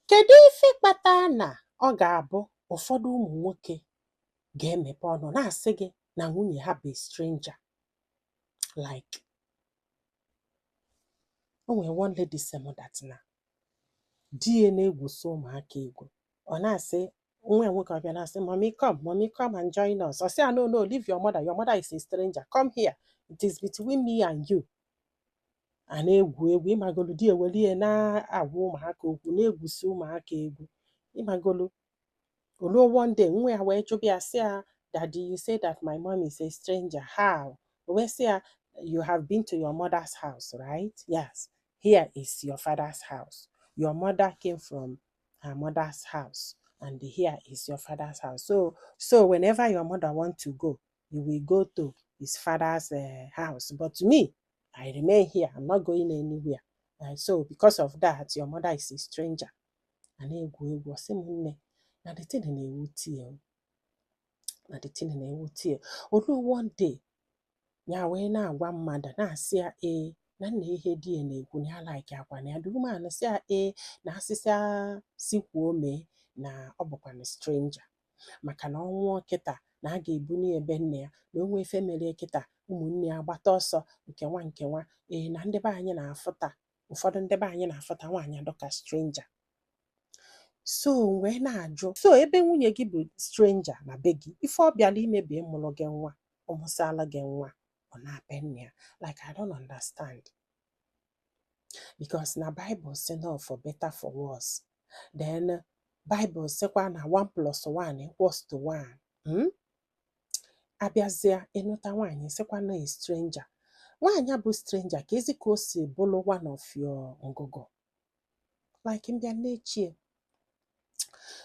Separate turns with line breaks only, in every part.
Kedu ife kpatara na ọ ga-abụ ụfọdụ ụmụ nwoke ga-emepe ọnụ na-asị gị na nwunye ha bụ stranger? Like, o nwere one lady sị m that na di ya na-egwusi ụmụaka egwu. Ọ na-asị nwa ya nwoke ọbịa na-asị, mommy come and join us. Ọ sị ya, no, leave your mother is a stranger, come here, it is between me and you. A na-egwu egwu, ịmagolu di eweli ya na-agwa ụmụaka okwu, na-egwusi ụmụaka egwu. Ịmagolu oluo one day nwa ya wee jụbịa sị ya, daddy, you say that my mom is a stranger, how? O wee sị ya, you have been to your mother's house, right? Yes. Here is your father's house. Your mother came from her mother's house, and here is your father's house. So whenever your mother wants to go, you will go to his father's house. But me, I remain here. I'm not going anywhere. So because of that, your mother is a stranger. And egwu sị m, nne, na the thing na-ewute ya. Olu one day, ya wee na-agwa mmadụ na-asị ya na nna ihe di ya na-ekwu na ya like akwa na ya. The woman sị ya na asịsị sikwuo mee na ọ bụkwa na stranger, maka na ọnwụọ kịta na a ga-ebunye ebe nne ya, na onwe efe mere kịta ụmụnne ya gbata ọsọ nkewa na ndị be anyị na-afụta, ụfọdụ ndị be anyị na-afụta nwaanyị adọka stranger. So wee na-ajụ, so ebe nwunye gị bụ stranger na be gị, ife ọ bịala imebi ịmụrụ gị nwa, ụmụsala gị nwa, ọ na-be nne ya. Like, I don't understand. Because na Bible say no, for better for worse. Then Bible sekwa na 1 + 1 equals to 1. Abịazịa ịnụta nwaanyị sekwa na stranger. Nwaanyị bụ stranger ka ezi ka o si bụrụ one of your ngụgụ. Like, mbịa n'echie.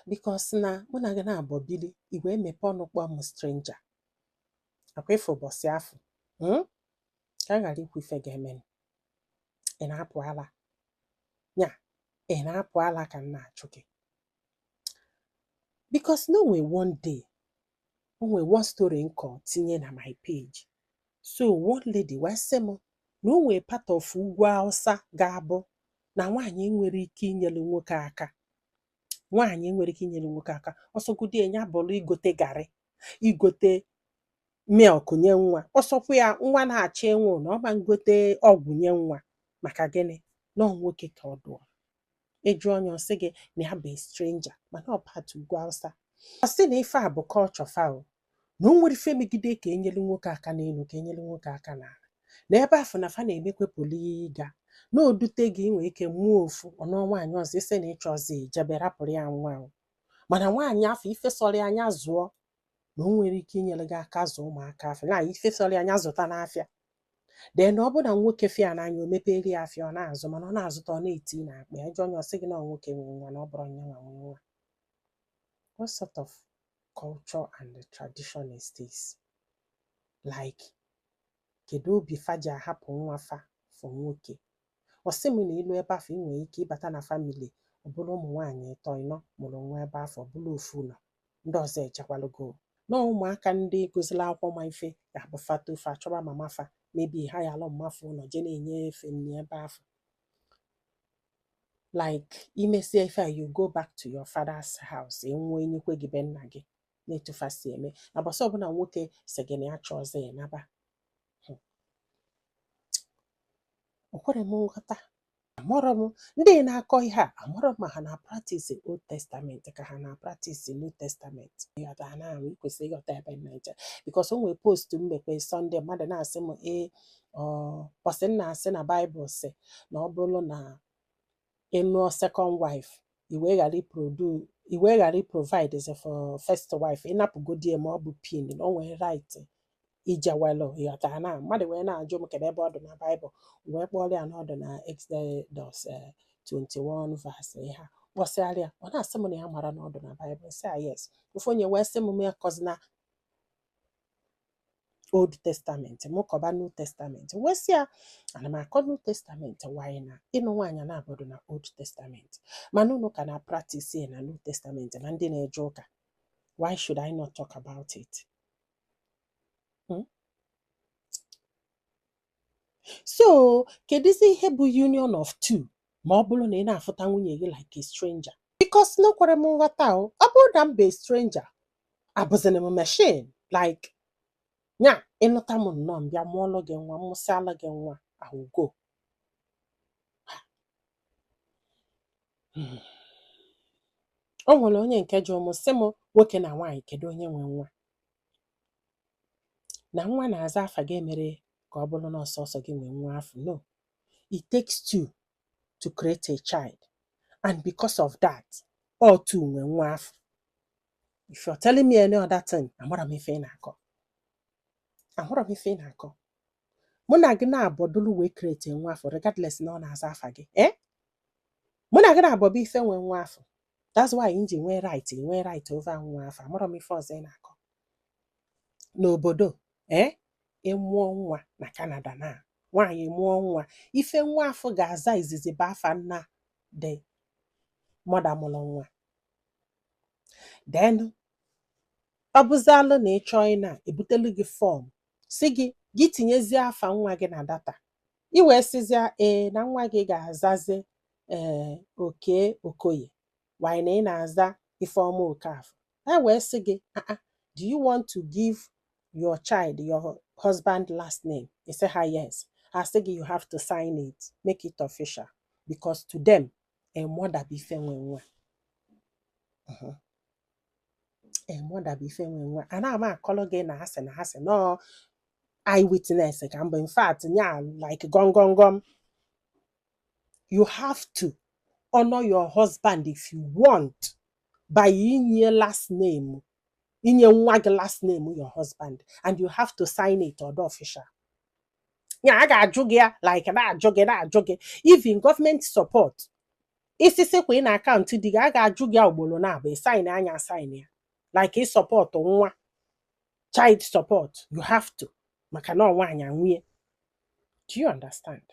Because na mụ na gị na-abụ bili, igwe emepe ọnụ kpọọ m stranger. Akwa ịfụ ụbọchị afọ. Ka a ghara ikwu ife ga-eme. Ị na-apụ ala. Ya, ị na-apụ ala ka m na-achụ gị. Because no way one day, one story nkọ tinye na my page. So one lady wee sị m na o nwee part of ugwu Hausa ga-abụ na nwaanyị nwere ike inyere nwoke aka. Nwaanyị nwere ike inyere nwoke aka. Ọsọgodi enya bụrụ igote garị, igote milk nye nwa. Ọsọkwa ya nwa na-achọ ịnwụ na ọma ngote ọgwụ nye nwa. Maka gịnị? Na nwoke ka ọ dụọ. Ịjụ onye ọ sị gị na ya bụ stranger, mana ọ part ugwu Hausa. Ọ sị na ife a bụ culture fowl. Na o nwere ife megide ka enyere nwoke aka n'elu, ka enyere nwoke aka n'ala. Na ebe afọ na fa na-emekwe poliga. Na odute gị nwee ike mụọ ofu ọnụ nwaanyị ọzọ ise na ịchọzi jebe rapụrụ ya nwa. Mana nwaanyị afọ ife sọrọ anya zụọ, na o nwere ike inyere gị aka zụọ ụmụaka afọ. Na ife sọrọ anya zụta n'afịa. Then ọ bụ na nwoke fịa n'anya o mepere ya afịa ọ na-azụ, mana ọ na-azụta ọ na-eti n'akpa ya. Jụọ onye ọ sị gị na nwoke nwere nwa na ọ bụrụ nya nwa. What sort of culture and tradition is this? Like, kedu obi fa ji ahapụ nwa fa for nwoke? Ọ sị m na ilu ebe afọ ị nwere ike ịbata na family, ọ bụrụ ụmụ nwaanyị 3 ịnọ mụrụ nwa ebe afọ, bụrụ ofu ụlọ, ndị ọzọ echekwalogo. Na ụmụaka ndị gụzila akwụkwọ ma ife ga-abụ fata ofe achọba mama fa, maybe ha ya alụ mmafu ụlọ je na-enye efe nri ebe afọ. Like, imesie ife a, you go back to your father's house, enwe enyekwe gị be nna gị, na-etufa si eme. Na bọsọ ọbụla nwoke sị gị na ya chọọzọ ya naba. Okwere m nghọta. Amụrụ m ndị na-akọ ihe a, amụrụ m ma ha na practice Old Testament ka ha na practice New Testament. Ịghọta na ahụ ikwesịrị ịghọta ebe Naịja. Because o nwere post mmepe Sunday mmadụ na-asị m bọsị m na-asị na Bible sị na ọ bụrụ na ịnụọ second wife, iwe ghara provide for first wife, ịnapụgodie ma ọ bụ pin na o nwere right ijewelu. Ịghọta na mmadụ wee na-ajụ m kedu ebe ọ dị na Bible, wee kpọrọ ya na ọ dị na Exodus 21 verse ha kpọsịarịa. Ọ na-asị m na ya mara na ọ dị na Bible. Sị yes. Ofu onye wee sị m akọzina Old Testament, m kọba New Testament. Wee sị ya, ana m akọ New Testament why na ịnụ nwaanyị na-abụrụ na Old Testament, mana unu ka na practice na New Testament na ndị na-eje ụka. Why should I not talk about it? So, kedizi ihe bụ union of two ma ọ bụrụ na ị na-afụta nwunye gị like a stranger? because no kwere m nghọta o ọ bụrụ na m be stranger abụzina m machine like nya ịnụta m nnọọ mbịa mụọlụ gị nwa mụsịalụ gị nwa ahụgo o nwere onye nke jụrụ m sị m nwoke na nwaanyị kedu onye nwe nwa na nwa na-aza afa gị mere ka ọ bụrụ na ọsọsọ gị nwee nwa afọ no it takes two to create a child and because of that all two nwee nwa afọ if you're telling me any other thing amara m ife ị na-akọ mụ na gị na-abọdụlụ wee create nwa afọ regardless na ọ na-aza afa gị mụ na gị na-abọbụ ife nwee nwa afọ that's why nji nwee right over nwa afọ amara m ife ọzọ ị na-akọ n'obodo ịmụọ nwa na Canada na nwaanyị mụọ nwa ife nwa afọ ga-aza izizi bụ afa nna the mother mụrụ nwa then ọ bụzalụ na ị chọọ ị na-ebutelu gị fọm si gị tinyezie afa nwa gị na data i wee sizia na nwa gị ga-azazi Oke Okoye why na ị na-aza Ifeọma Okafọ wee sị gị do you want to give your child your husband last name? You say her yes. I say you have to sign it, make it official, because to them a mother be fair when a mother be fair when and I'm a color again na no eyewitness in fact yeah like gum. You have to honor your husband if you want by in your last name. In your last name, your husband, and you have to sign it or the official. Yeah, I got jogging like that jogging. Even government support. It's the same in account to the I got jogging na be sign like a support on child support. You have to. Makano wanya we. Do you understand?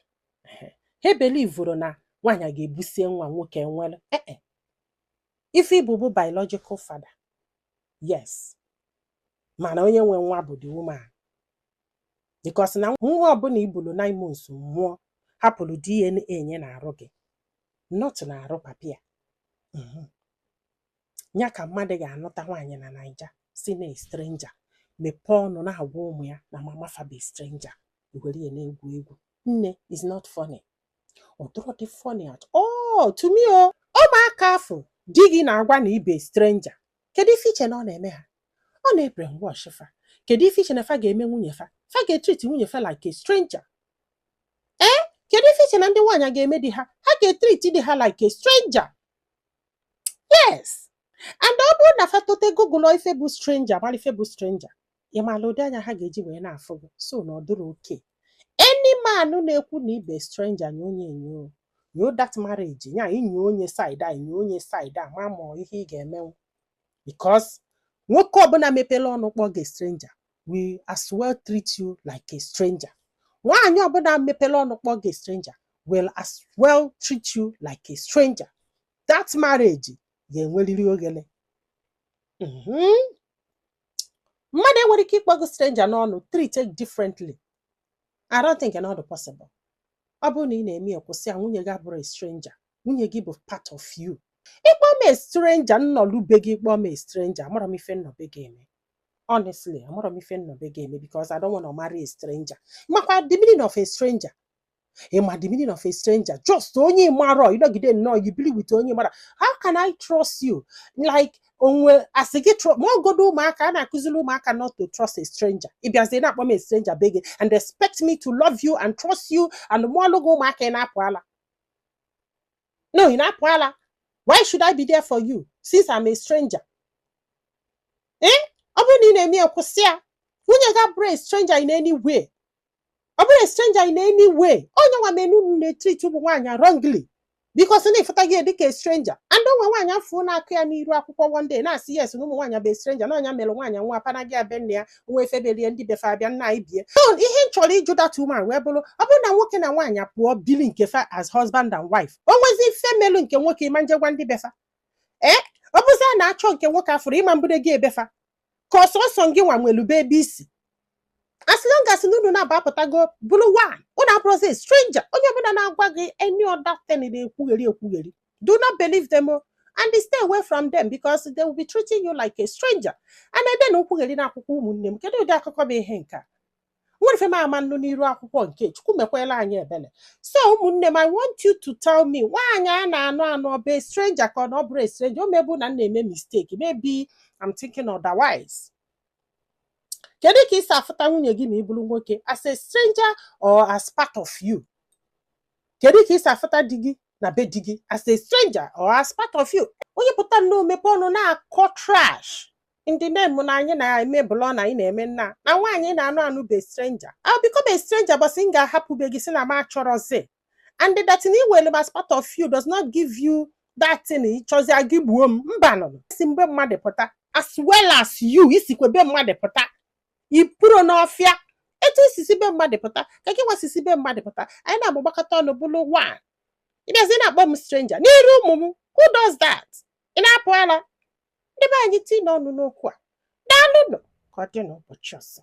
He believe na wanya ge busie nwa nwoke nwele. If he bubu biological father. Yes. Mana onye nwe nwa bụ the woman. Because na nwa ọbụla ibulu 9 months mmụọ hapụrụ DNA enye na-arụ gị. Not na-arụ papia. Nya ka mmadụ ga-anụta nwaanyị na Naija si na stranger. Mepee ọnụ na-agwa ụmụ ya na mama fa be stranger. Igwere ya na-egwu egwu. Nne is not funny. Ọ dụrụ dị funny at all. To me ụmụaka afọ di gị na-agwa na ibe stranger. Kedu ife iche na ọ na-eme ha? Ọ na-brainwash fa. Kedu ife iche na fa ga-eme nwunye fa? Fa ga-treat nwunye fa like a stranger. Kedu ife iche na ndị nwaanyị ga-eme di ha? Ha ga-treat di ha like a stranger. Yes. And ọ bụrụ na fa tote Google ife bụ stranger, mara ife bụ stranger. Ị maala ụdị anya ha ga-eji wee na-afụ gị. So na ọ dụrụ oke. Any man na-ekwu na ibe stranger nye onye enyo. Nyo that marriage. Nya inyo onye side a, inyo onye side a, ma ma ihe ị ga-emenwu. Because nwoke ọbụla mepele ọnụ kpọ gị stranger will as well treat you like a stranger. Nwaanyị ọbụla mepele ọnụ kpọ gị stranger will as well treat you like a stranger. That marriage ga-enwerịrị ogele. Mmadụ enwere ike ịkpọ gị stranger n'ọnụ treat it differently. I don't think it's possible. Ọ bụrụ na ị na-eme ekwụsị nwunye gị abụrụ a stranger. Nwunye gị bụ part of you. Ikpọ m a stranger nnọlube gị ikpọ m a stranger amara m ife nnọbe gị eme. Honestly, amara m ife nnọbe gị eme because I don't want to marry a stranger. Makwa the meaning of a stranger. The meaning of a stranger. Just onye mara, you know, you believe with onye mara. How can I trust you? Like as a get more go do maka and akuzulu maka not to trust a stranger. If you say na a stranger begging and expect me to love you and trust you and more logo maka in apwala. No, in apwala. Why should I be there for you since I'm a stranger? Obu ni me okusia. Wunye ga bring a stranger in any way. Obu a stranger in any way. Onye wa menu ne treat you nwanya wrongly. Because na ifota gi edike a stranger. And don't nwanya fu na aka ya n'iru akwụkwọ one day na say yes no nwanya be stranger na onya melu nwanya nwa pana gi abenne ya nwe efebeli ndi befa abia na ibie. So ihe nchọrọ iju that woman we bulu obu na nwoke na nwanya pụọ bili nke fa as husband and wife. Onwezi femelu nke nwoke imanje gwa ndi befa. Obuza na achọ nke nwoke afụrụ ịma mbude gị ebefa. Ka ọsọsọ gị nwa nwelu baby isi. As long as unu na-abapụtago bulu one, unu abụrụzi a stranger. Onye ọbụla na-agwa gị any other thing na-ekwugheri. Do not believe them. and stay away from them because they will be treating you like a stranger. And then ukwugeli na akwụkwọ ụmụnne m kedu ụdị akụkọ bụ ihe nke a nwere ife m ama nnu n'iru akwụkwọ nke Chukwu mekwela anyị ebele. So ụmụnne m, I want you to tell me nwaanyị a na-anụ anụ ọ bụ a stranger ka ọ na ọ bụrụ a stranger? O mebu na na-eme mistake, maybe I'm thinking otherwise. Kedu ka isi afụta nwunye gị ma ị bụrụ nwoke, as a stranger or as part of you? Kedu ka isi afụta di gị na be di gị, as a stranger or as part of you? Onye pụta nnọọ mepe ọnụ na-akọ trash in the name na anyị na-eme blọ na anyị na-eme nna na nwaanyị na-anụ anụ be stranger. I'll become a stranger but m ga-ahapụbe gị si na m achọrọzi. And that thing iwere as part of you does not give you that thing ịchọzi agị gbuo m. Mba nọ si mgbe mmadụ pụta, as well as you isikwe be mmadụ pụta, ipuro n'ọfịa etu isisi be mmadụ pụta ka gị nwasisi be mmadụ pụta, anyị na-agbagbakọta ọnụ bụrụ one. Ị bịazi na-akpọ m stranger n'iru ụmụ m. Who does that? Ị na-apụ ala. Ndị be anyị tinye ọnụ n'okwu a. Daalụ nụ ka ọ dị n'ụbọchị ọzọ.